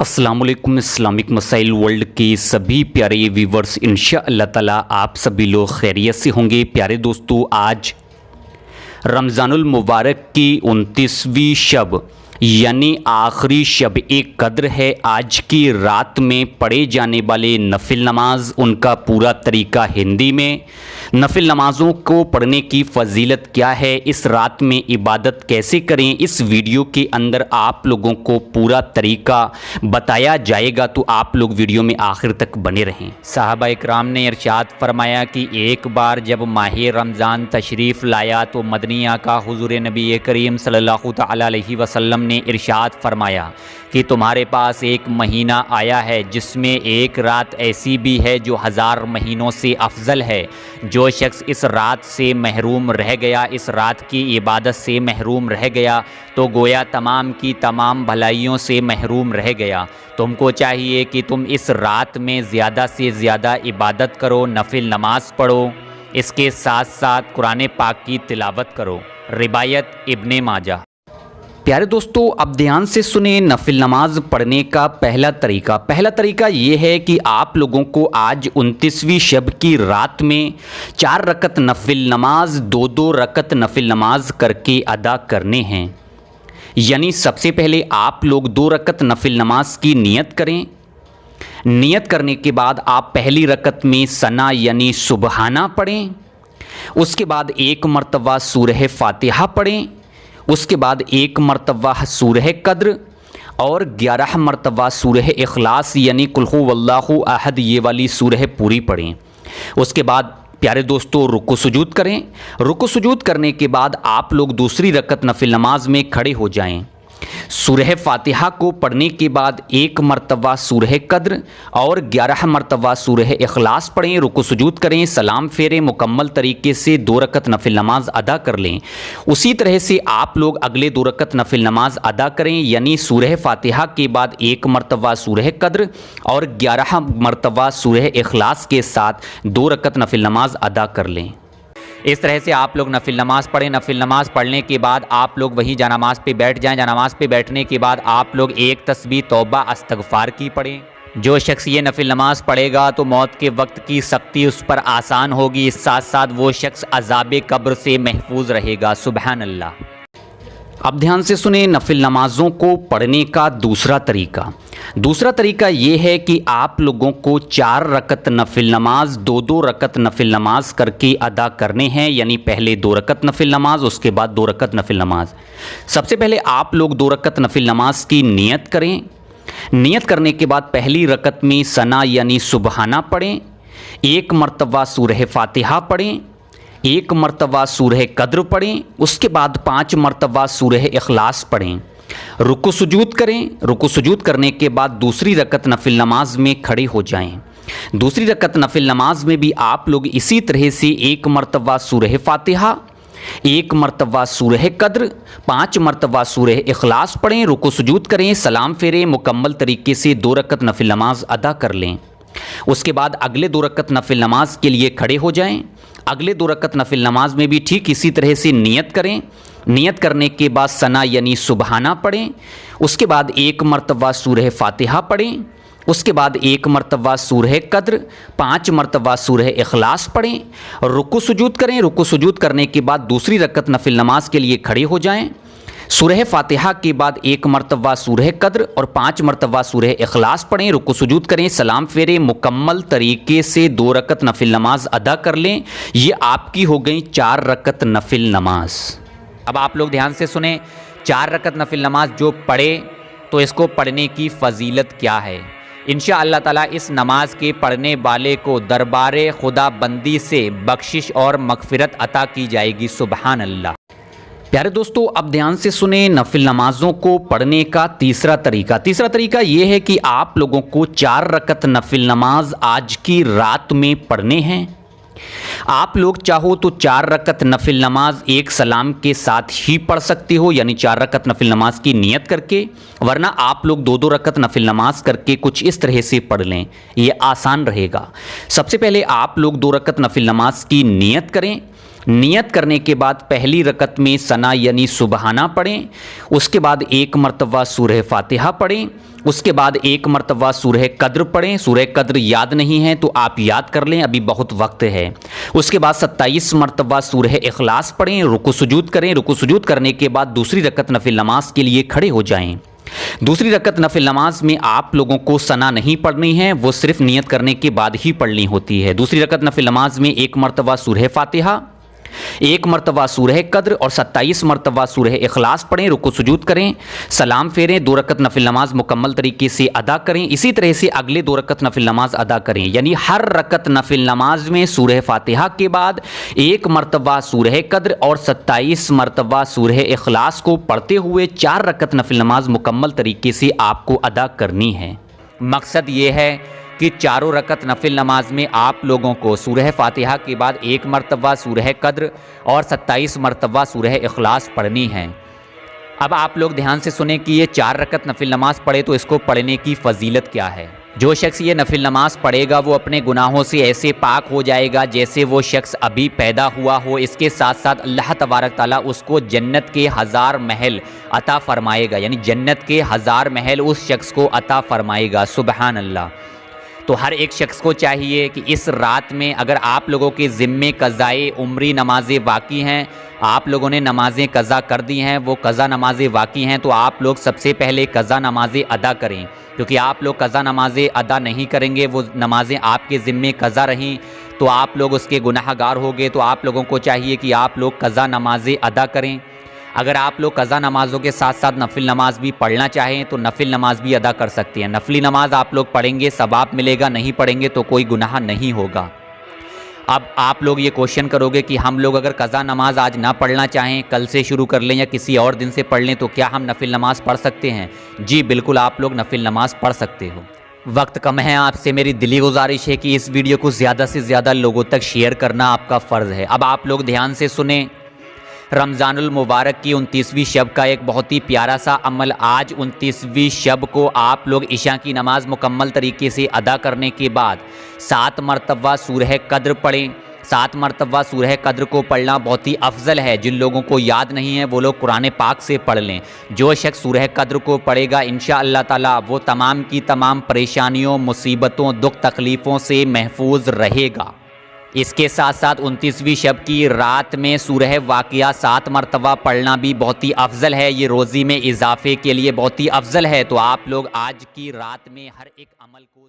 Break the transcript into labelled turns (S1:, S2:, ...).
S1: अस्सलाम वालेकुम। इस्लामिक मसाइल वर्ल्ड के सभी प्यारे व्यूवर्स, इंशाअल्लाह ताला आप सभी लोग खैरियत से होंगे। प्यारे दोस्तों, आज रमज़ानुल मुबारक की 29वीं शब यानी आखिरी शब एक कद्र है। आज की रात में पढ़े जाने वाले नफिल नमाज, उनका पूरा तरीका हिंदी में, नफिल नमाज़ों को पढ़ने की फजीलत क्या है, इस रात में इबादत कैसे करें, इस वीडियो के अंदर आप लोगों को पूरा तरीका बताया जाएगा। तो आप लोग वीडियो में आखिर तक बने रहें। साहबा इकराम ने इरशाद फरमाया कि एक बार जब माह रमज़ान तशरीफ़ लाया तो मदनी आका हुज़ूर नबी करीम सल्लल्लाहु तआला अलैहि वसल्लम ने इरशाद फरमाया कि तुम्हारे पास एक महीना आया है जिसमें एक रात ऐसी भी है जो 1000 महीनों से अफजल है। जो शख्स इस रात से महरूम रह गया, इस रात की इबादत से महरूम रह गया, तो गोया तमाम की तमाम भलाइयों से महरूम रह गया। तुमको चाहिए कि तुम इस रात में ज़्यादा से ज़्यादा इबादत करो, नफिल नमाज पढ़ो, इसके साथ साथ कुरान पाक की तिलावत करो। रिवायत इब्ने माजा। प्यारे दोस्तों, अब ध्यान से सुने नफिल नमाज पढ़ने का पहला तरीका ये है कि आप लोगों को आज 29वीं शब की रात में 4 रकत नफिल नमाज, 2-2 रकत नफिल नमाज करके अदा करने हैं। यानी सबसे पहले आप लोग 2 रकत नफिल नमाज की नियत करें। नियत करने के बाद आप पहली रकत में सना यानी सुबहाना पढ़ें। उसके बाद 1 मरतबा सूरह फातिहा पढ़ें। उसके बाद 1 मरतबा सूरह कद्र और 11 मरतबा सूरह इखलास यानी कुल हु वल्लाहु अहद, ये वाली सूरह पूरी पढ़ें। उसके बाद प्यारे दोस्तों रुकू सुजूद करें। रुकू सुजूद करने के बाद आप लोग दूसरी रकत नफिल नमाज में खड़े हो जाएं। सूरह फातिहा को पढ़ने के बाद 1 मरतबा सूरह कद्र और 11 मरतबा सूरह इखलास पढ़ें। रुकू सुजूद करें, सलाम फेरें, मुकम्मल तरीके से 2 रकत नफिल नमाज अदा कर लें। उसी तरह से आप लोग अगले 2 रकत नफिल नमाज अदा करें, यानी सूरह फातिहा के बाद 1 मरतबा सूरह कद्र और 11 मरतबा सूरह इखलास के साथ 2 रकत नफिल नमाज अदा कर लें। इस तरह से आप लोग नफिल नमाज पढ़ें। नफिल नमाज पढ़ने के बाद आप लोग वहीं जानामाज़ पे बैठ जाएं। जानामाज़ पे बैठने के बाद आप लोग एक तस्बीह तौबा अस्तगफार की पढ़ें। जो शख्स ये नफिल नमाज पढ़ेगा तो मौत के वक्त की सख्ती उस पर आसान होगी, इस साथ साथ वो शख्स अज़ाब कब्र से महफूज रहेगा। सुबहान अल्लाह। अब ध्यान से सुने नफिल नमाज़ों को पढ़ने का दूसरा तरीका ये है कि आप लोगों को 4 रकत नफिल नमाज, 2-2 रकत नफिल नमाज करके अदा करने हैं। यानी पहले 2 रकत नफिल नमाज, उसके बाद 2 रकत नफिल नमाज। सबसे पहले आप लोग 2 रकत नफिल नमाज की नियत करें। नियत करने के बाद पहली रकत में सना यानी सुबहाना पढ़ें। 1 मरतबा सूरह फातिहा पढ़ें। 1 मरतबा सूरह कद्र पढ़ें। उसके बाद 5 मरतबा सूरह इखलास पढ़ें। रुकू सुजूद करें। रुकू सुजूद करने के बाद दूसरी रकत नफिल नमाज में खड़े हो जाएं। दूसरी रकत नफिल नमाज में भी आप लोग इसी तरह से 1 मरतबा सूरह फातिहा, 1 मरतबा सूरह कद्र, 5 मरतबा सूरह इखलास पढ़ें। रुकू सुजूद करें, सलाम फेरें, मुकम्मल तरीके से 2 रकत नफिल नमाज अदा कर लें। उसके बाद अगले 2 रकत नफिल नमाज के लिए खड़े हो जाएं। अगले 2 रकत नफिल नमाज में भी ठीक इसी तरह से नियत करें। नियत करने के बाद सना यानी सुबहाना पढ़ें। उसके बाद 1 मरतबा सूरह फातिहा पढ़ें। उसके बाद 1 मरतबा सूरह कद्र, 5 मरतबा सूरह इखलास पढ़ें। रुकू सुजूद करें। रुकू सुजूद करने के बाद दूसरी रकत नफिल नमाज के लिए खड़े हो जाएं। सूरह फातिहा के बाद 1 मरतबा सूरह कद्र और 5 मरतबा सूरह इखलास पढ़ें। रुकू सुजूद करें, सलाम फेरें, मुकम्मल तरीके से 2 रकत नफिल नमाज अदा कर लें। ये आपकी हो गई 4 रकत नफिल नमाज। अब आप लोग ध्यान से सुने, 4 रकत नफिल नमाज जो पढ़े तो इसको पढ़ने की फजीलत क्या है। इंशाअल्लाह ताला इस नमाज के पढ़ने वाले को दरबारे खुदा बंदी से बख्शिश और मगफिरत अता की जाएगी। सुबहान अल्लाह। प्यारे दोस्तों, अब ध्यान से सुने नफिल नमाज़ों को पढ़ने का तीसरा तरीका ये है कि आप लोगों को 4 रकत नफिल नमाज आज की रात में पढ़ने हैं। आप लोग चाहो तो 4 रकत नफिल नमाज एक सलाम के साथ ही पढ़ सकते हो, यानी 4 रकत नफिल नमाज की नियत करके, वरना आप लोग 2-2 रकत नफिल नमाज करके कुछ इस तरह से पढ़ लें, ये आसान रहेगा। सबसे पहले आप लोग 2 रकत नफिल नमाज की नियत करें। नियत करने के बाद पहली रकत में सना यानी सुबहाना पढ़ें, उसके बाद 1 मरतबा सूरह फातिहा पढ़ें, उसके बाद 1 मरतबा सूरह कद्र पढ़ें। सूरह कद्र याद नहीं है तो आप याद कर लें, अभी बहुत वक्त है। उसके बाद 27 मरतबा सूरह इखलास पढ़ें, रुकू सुजूद करें। रुकू सुजूद करने के बाद दूसरी रकत नफिल नमाज के लिए खड़े हो जाएं। दूसरी रकत नफिल नमाज में आप लोगों को सना नहीं पढ़नी है, वो सिर्फ नियत करने के बाद ही पढ़नी होती है। दूसरी रकत नफिल नमाज में 1 मरतबा सूरह फातिहा, 1 मरतबा सूरह कद्र और 27 मरतबा सूरह इखलास पढ़ें, रुकू सुजूद करें, सलाम फेरें, 2 रकत नफिल नमाज मुकम्मल तरीके से अदा करें। इसी तरह से अगले 2 रकत नफिल नमाज अदा करें, यानी हर रकत नफिल नमाज में सूरह फातिहा के बाद 1 मरतबा सूरह कद्र और 27 मरतबा सूरह इखलास को पढ़ते हुए 4 रकत नफिल नमाज मुकम्मल तरीके से आपको अदा करनी है। मकसद ये है कि चारों रकत नफिल नमाज में आप लोगों को सूरह फातिहा के बाद 1 मरतबा सूरह कद्र और 27 मरतबा सूरह इखलास पढ़नी है। अब आप लोग ध्यान से सुने कि ये 4 रकत नफिल नमाज पढ़े तो इसको पढ़ने की फजीलत क्या है। जो शख्स ये नफिल नमाज पढ़ेगा वो अपने गुनाहों से ऐसे पाक हो जाएगा जैसे वो शख्स अभी पैदा हुआ हो। इसके साथ साथ अल्लाह तबारक ताला उसको जन्नत के 1000 महल अता फरमाएगा, यानी जन्नत के 1000 महल उस शख्स को अता फरमाएगा। सुबहान अल्लाह। तो हर एक शख्स को चाहिए कि इस रात में अगर आप लोगों के ज़िम्मे क़ज़ाए उम्री नमाज़ें बाकी हैं, आप लोगों ने नमाज़ें क़ज़ा कर दी हैं, वो क़ज़ा नमाज़ें बाकी हैं, तो आप लोग सबसे पहले क़ज़ा नमाज़ें अदा करें। क्योंकि आप लोग क़ज़ा नमाज़ें अदा नहीं करेंगे, वो नमाज़ें आपके ज़िम्मे क़ज़ा रहीं तो आप लोग उसके गुनाहगार होंगे। तो आप लोगों को चाहिए कि आप लोग क़ज़ा नमाज़ें अदा करें। अगर आप लोग क़ज़ा नमाज़ों के साथ साथ नफिल नमाज भी पढ़ना चाहें तो नफिल नमाज भी अदा कर सकते हैं। नफली नमाज आप लोग पढ़ेंगे सवाब मिलेगा, नहीं पढ़ेंगे तो कोई गुनाह नहीं होगा। अब आप लोग ये क्वेश्चन करोगे कि हम लोग अगर क़ज़ा नमाज आज ना पढ़ना चाहें, कल से शुरू कर लें या किसी और दिन से पढ़ लें, तो क्या हम नफिल नमाज पढ़ सकते हैं? जी बिल्कुल, आप लोग नफिल नमाज पढ़ सकते हो। वक्त कम है, आपसे मेरी दिली गुजारिश है कि इस वीडियो को ज़्यादा से ज़्यादा लोगों तक शेयर करना आपका फ़र्ज़ है। अब आप लोग ध्यान से सुने, रमज़ानुल मुबारक की 29वीं शब का एक बहुत ही प्यारा सा अमल। आज 29वीं शब को आप लोग इशा की नमाज मुकम्मल तरीके से अदा करने के बाद 7 मरतबा सूरह कद्र पढ़ें। 7 मरतबा सूरह कद्र को पढ़ना बहुत ही अफजल है। जिन लोगों को याद नहीं है वो लोग कुरान पाक से पढ़ लें। जो शख्स सूरह कद्र को पढ़ेगा इंशाअल्लाह ताला वो तमाम की तमाम परेशानियों, मुसीबतों, दुख तकलीफ़ों से महफूज रहेगा। इसके साथ साथ 29वीं शब की रात में सूरह वाक़िया 7 मरतबा पढ़ना भी बहुत ही अफजल है। ये रोज़ी में इजाफे के लिए बहुत ही अफजल है। तो आप लोग आज की रात में हर एक अमल को